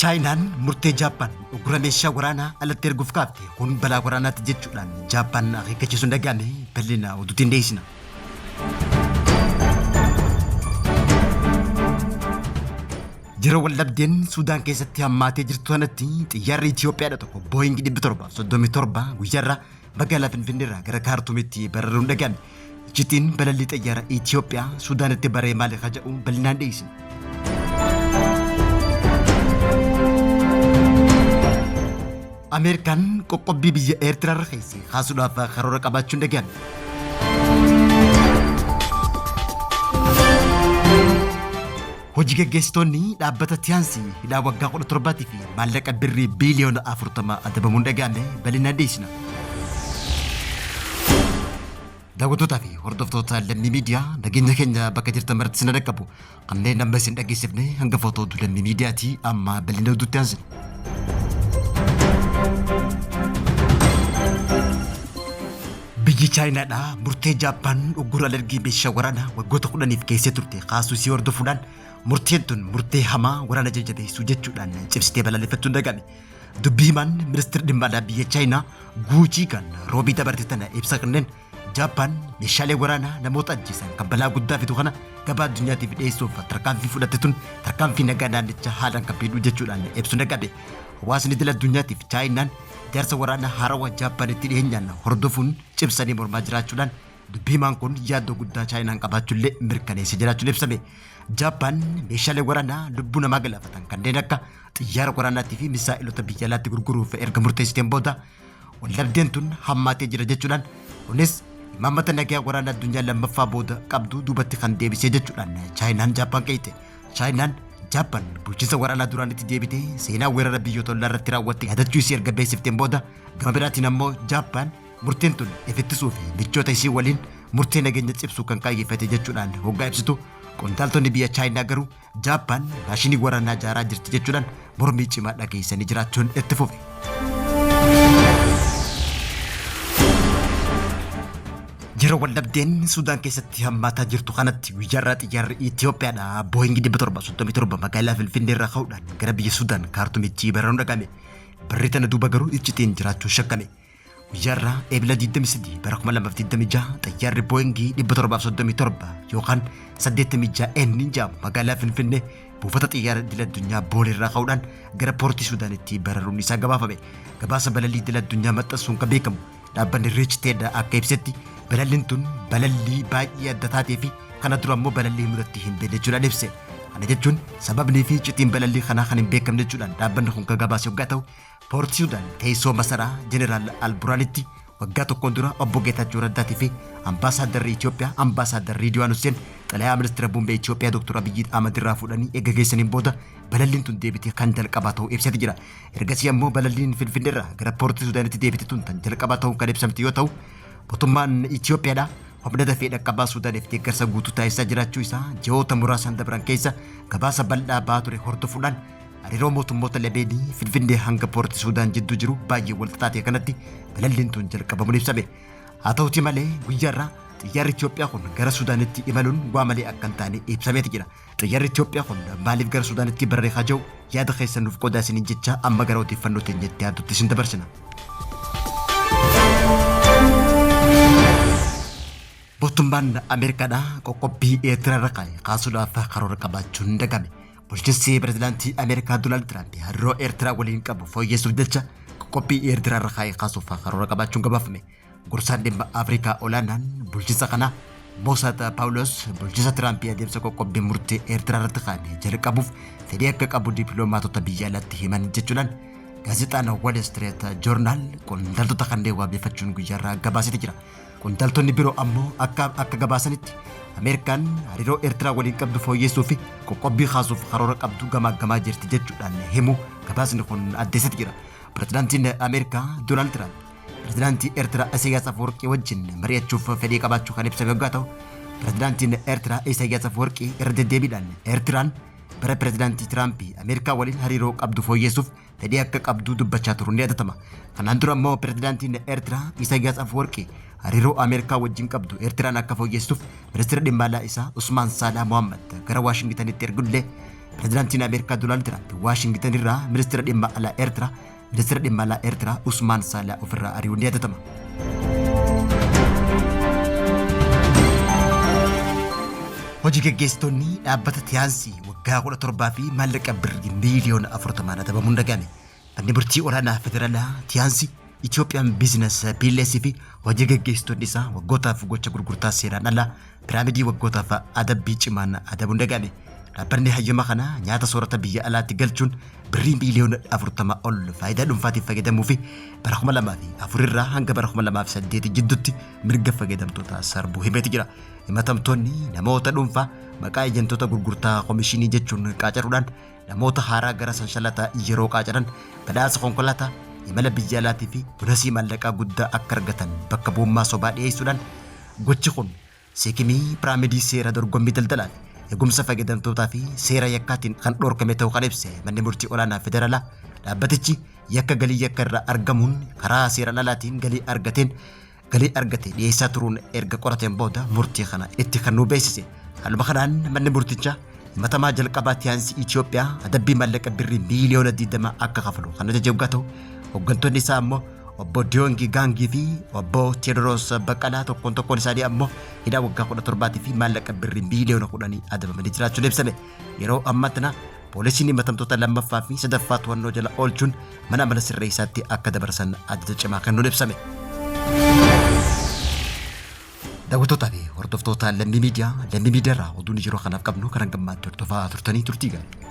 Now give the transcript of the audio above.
Chaayinaan murtee Jaappaan uggura meeshaa waraanaa alatti erguuf kaafte kun balaa waraanaatti jechuudhaan Jaappaan akeekkachiisuun dhaga'ame bal'ina oduutiin dhiyeessina. Yeroo waldhabdeen Suudaan keessatti hammaatee jirtu kanatti xiyyaarri Itoophiyaadha tokko Boeing 737 guyyaarraa magaalaa Finfinneerraa gara Kaartuumitti bararuun dhaga'ame. Iccitiin balalii xiyyaara Itoophiyaa Suudaanitti baree maali jedhu bal'inaan dhiyeessina. Ameerikaan qoqqobbii biyya Eertiraarra keessee kaasuudhaaf karoora qabaachuun dhaga'ame. Hojii gaggeessitoonni dhaabbata Tiyaansii hidhaa waggaa 17 fi maallaqa birrii biiliyoona 40 adabamuun dhaga'ame bal'inaan dhiyeessina. Daawwattootaa fi hordoftoota lammii miidiyaa nageenya keenya bakka jirtan maratti sin dhaqqabu kanneen amma isin dhageessifne hanga footoo lammii miidiyaatii amma bal'ina oduutti aansina. Biyyi Chaayinaadhaa murtee Jaappaan uggura alergii meeshaa waraanaa waggoota 10 keessee turte kaasuu isii hordofuudhaan murteen tun murtee hamaa waraana jajjabeessuu jechuudhaan cimsitee balaaleffachuun dhaga'ame. Dubbii himaan ministeera dhimma alaa biyya Chaayinaa Guuchii kan roobii dabarte tana ibsa kenneen Jaappaan meeshaalee waraanaa namoota ajjeesan kan balaa guddaa fidu kana gabaa addunyaatiif dhiyeessuuf tarkaanfii fudhatte tun tarkaanfii nagaa naannichaa haalaan kan fiduu jechuudhaan ibsuun dhaga'ame. Hawaasni idil addunyaatiif Chaayinaan jaarsa waraanaa haarawaa Jaappaanitti dhiyeenyaan hordofuun cimsanii mormaa jiraachuudhaan dubbii himaan kun yaaddoo guddaa Chaayinaan qabaachuullee mirkaneessee jiraachuun ibsame. Jaappaan meeshaalee waraanaa lubbuu namaa galaafatan kanneen akka xiyyaara waraanaatii fi misaa'ilota biyya alaatti gurguruuf erga murteessiteen booda waldhabdeen tun hammaatee jira jechuudhaan kunis imaammata nagaa waraanaa addunyaa lammaffaa booda qabdu duubatti kan deebisee jechuudhaan Chaayinaan Jaappaan qeeyite. Chaayinaan Jaappaan bulchiinsa waraanaa duraanitti deebitee seenaa weerara biyyoota ollaa irratti raawwatte yaadachuu isii erga beeksifteen booda gama biraatiin ammoo Jaappaan murteen tun ifittisuu fi michoota isii waliin murtee nageenya cimsuu kan kaayyeffate jechuudhaan hoggaa ibsitu. Qondaaltonni biyya Chaayinaa garuu Jaappaan maashinii waraanaa ijaaraa jirti jechuudhaan mormii cimaa dhageessanii jiraachuun itti fufe. Yeroo waldhabdeen Suudaan keessatti hammaataa jirtu kanatti guyyaarraa xiyyaarri Itoophiyaadhaa Boeing 737 magaalaa Finfinneerraa ka'uudhaan gara biyya Suudaan Kaartuumitti bararuun dhaga'ame. Barri tana duuba garuu iccitiin jiraachuun shakkame. Guyyaarraa eebila 23 bara 2026 xiyyaarri Boeing 737 yookaan 86N jedhamu magaalaa Finfinnee buufata xiyyaara idil addunyaa Booleerraa ka'uudhaan gara poortii Suudaanitti bararuun isaa gabaafame. Gabaasa balalii idil addunyaa maxxansuun kan beekamu dhaabbanni Reach Teedhaa akka ibsetti balalliin tun balallii baay'ee adda taatee fi kana dura ammoo balallii mudatti hin beekne jechuudhaan ibse. Kana jechuun sababnii fi iccitiin balallii kanaa kan hin beekamne jechuudhaan dhaabbanni kun kan gabaase yoggaa ta'u poortii Suudaan teessoo masaraa Jeneraal Alburaanitti waggaa tokkoon dura obbo Geetaachoo Raddaatii fi ambaasaaddarri Itoophiyaa ambaasaaddarri Riidwaan Hussein xalayaa ministeera muummee Itoophiyaa Dr. Abiyyi Ahmad irraa fuudhanii eega geessaniin booda balalliin tun deebitee kan jalqabaa ta'uu ibsati jira. Ergasii ammoo balalliin Finfinneerraa gara poortii Suudaanitti deebite tun kan jalqabaa ta'uu kan ibsamte yoo ta'u mootummaan Itoophiyaadhaa humna dafee dhaqqabaa Suudaaniif deeggarsa guutuu taasisaa jiraachuu isaa ji'oota muraasan dabran keessa gabaasa bal'aa ba'aa ture hordofuudhaan hariiroo mootummoota lameenii Finfinnee hanga poortii Suudaan jidduu jiru baay'ee wal xaxaatee kanatti balalliin tun jalqabamuun ibsame. Haa ta'uutii malee guyyaarraa xiyyaarri Itoophiyaa kun gara Suudaanitti imaluun waa malee akka hin taane ibsameeti jira. Xiyyaarri Itoophiyaa kun maaliif gara Suudaanitti barree jiru yaada keessan nuuf qoodaa isiniin jecha amma gara odeeffannoo teenyetti aanutti isin dabarsina. Mootummaan Ameerikaadhaa qoqqobbii Eertiraarra kaa'e kaasuudhaaf karoora qabaachuun dhaga'ame. Bulchiinsi pirezidaantii Ameerikaa Doonaald Tiraamp hariiroo Eertiraa waliin qabu fooyyessuuf jecha qoqqobbii Eertiraarra kaa'e kaasuuf karoora qabaachuun gabaafame. Gorsaan dhimma Afrikaa olaanaan bulchiinsa kanaa Moosad Paawulos bulchiinsa Tiraamp adeemsa qoqqobbii murtee Eertiraarratti kaa'ame jalqabuuf fedhii akka qabu dippiloomaatota biyya alaatti himan jechuudhaan gaazexaan Wall Street Journal qondaaltota kanneen waabeffachuun guyyaarraa gabaasee jira. Qondaaltonni biroo ammoo akka gabaasanitti Ameerikaan hariiroo Eertiraa waliin qabdu fooyyessuu fi qoqqobbii kaasuuf karoora qabdu gamaa jirti jechuudhaan himu gabaasni kun addeessee jira. Pirezidaantiin Ameerikaa Doonaald Tiraamp pirezidaantii Eertiraa Isaayyaas Afwerqii wajjin mari'achuuf fedhii qabaachuu kan ibsame yoggaa ta'u pirezidaantiin Eertiraa Isaayyaas Afwerqii irra deddeebiidhaan Eertiraan bara pirezidaantii Tiraamp Ameerikaa waliin hariiroo qabdu fooyyessuuf fedhii akka qabdu dubbachaa turuun ni yaadatama. Kanaan dura ammoo pirezidaantiin Eertiraa Isaayyaas Afwerqii hariiroo Ameerikaa wajjin qabdu Eertiraan akka fooyyessuuf ministeera dhimma alaa isaa Usmaan Saalaa Mohammad gara Waashingtanitti ergullee Pirezidaantiin Ameerikaa Doonaald Tiraamp Waashingtan irraa ministeera dhimma alaa Eertiraa Usmaan Saalaa ofirraa ari'uun ni yaadatama. Hojii gaggeessitoonni dhaabbata Tiyaansii waggaa 17 fi maallaqa birrii miiliyoona 40 adabamuun dhaga'ame. Manni murtii olaanaa federaalaa Tiyaansii Itoophiyaan biizines PLC fi hojii gaggeessitoonni isaa waggootaaf gocha gurgurtaa seeraan alaa piraamidii waggootaaf adabbii cimaan adabuun dhaga'ame. Dhaabbanni hayyama kana nyaata soorata biyya alaatti galchuun birrii miiliyoona 40 ol faayidaa dhuunfaatiif fayyadamuu fi bara 2004 irraa hanga bara 2008 jidduutti mirga fayyadamtoota sarbuu himeeti jira. Himatamtoonni namoota dhuunfaa maqaa ejantoota gurgurtaa komishinii jechuun qaacaruudhaan namoota haaraa gara sanshalata yeroo qaacaran badhaasa konkolaataa imala biyya alaatii fi bonasii maallaqaa guddaa akka argatan bakka bu'ummaa sobaa dhiyeessuudhaan gochi kun seekimii piraamidii seera dorgommii daldalaa fi eegumsa fayyadamtootaa fi seera yakkaatiin kan dhorkame ta'uu kan ibse manni murtii olaanaa federaalaa dhaabbatichi yakka galii yakka irraa argamuun karaa seeraan alaatiin galii argate dhiyeessaa turuun erga qorateen booda murtii kana itti kan nu beeksise. Haaluma kanaan manni murtichaa himatamaa jalqabaa Tiyaansii Itoophiyaa adabbii maallaqa birrii miiliyoona 20 akka kafalu kan ajaje yoo ta'u hooggantoonni isaa ammoo obbo Diyongi Gaangii fi obbo Tewoodiroos Baqqalaa tokkoon isaanii ammoo hidhaa waggaa 17 fi maallaqa birrii miiliyoona 10 adabamanii jiraachuun ibsame. Yeroo ammaatti poolisiin himatamtoota lammaffaa fi sadaffaa to'annoo jala oolchuun mana amala sirreessaatti akka dabarsan ajaja cimaa kennuun ibsame. Daawwattootaa fi hordoftoota Lammii Miidiyaa irraa oduun yeroo kanaaf qabnu kan gammadduu hordofaa turtanii turtii gaarii.